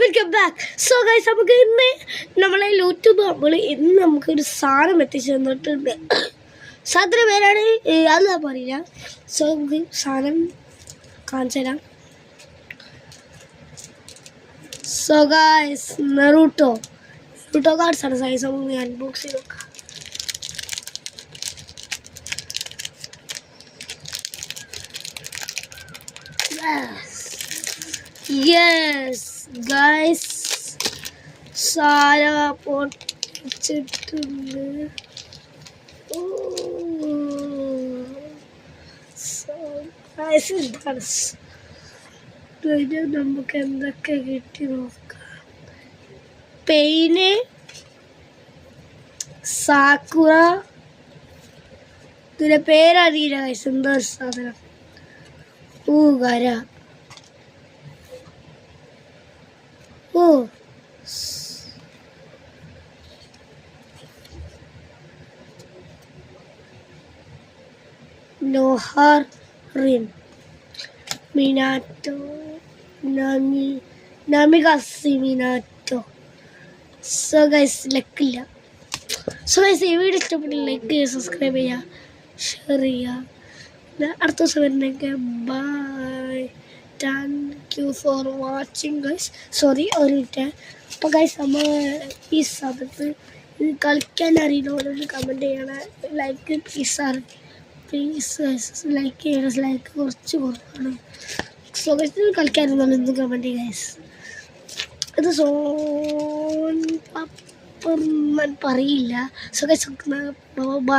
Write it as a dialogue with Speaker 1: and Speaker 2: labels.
Speaker 1: Welcome back. So guys, നമുക്ക് ഇന്ന് നമ്മളെ യൂട്യൂബ് ഇന്ന് നമുക്കൊരു സാധനം എത്തിച്ചു തന്നിട്ടുണ്ട്. സാധന പേരാണ് അത് പറയില്ല. സോ നമുക്ക് സാധനം കാണിച്ചു തരാം. സോ ഗൈസ്, നെറൂട്ടോ കാർഡ്സ് ആണ് സൈസ്. നമുക്ക് അൺബോക്സ് ചെയ്ത് നോക്കാം. Yes guys, സാര പൊട്ടിച്ചിട്ടുണ്ട്. നമുക്ക് എന്തൊക്കെ കിട്ടി നോക്കാം. പെയിന്, സാക്കുറ, ഇതിന്റെ പേരറിയില്ല ഗൈസ്. എന്താ സാധനം? Gaara. Nohara Rin, Minato, Namikaze Minato. So guys, ലക്കില്ല. സോ ഗൈസ്, ഈ വീഡിയോ ഇഷ്ടപ്പെട്ടില്ല ലൈക്ക് ചെയ്യുക, സബ്സ്ക്രൈബ് ചെയ്യുക, ഷെയർ ചെയ്യുക. അടുത്ത ദിവസം വരുന്നൊക്കെ bye. Thank you for watching guys. Sorry, ഒരു മിനിറ്റ്. അപ്പോൾ ഗൈസ്, നമ്മൾ ഈ സമയത്ത് ഇത് കളിക്കാൻ അറിയുന്നവരോട് കമൻറ്റ് ചെയ്യണം. ലൈക്ക് പ്ലീസ് ലൈക്ക് ചെയ്യണം. ലൈക്ക് കുറച്ച് കുറവാണ്. സോ ഗൈസ്, ഇത് കളിക്കാൻ അറിയുന്നവർ എന്ത് കമൻറ്റ് ചെയ്യും ഗൈസ്. ഇത് സോൺ പപ്പർ പറയില്ല. So guys,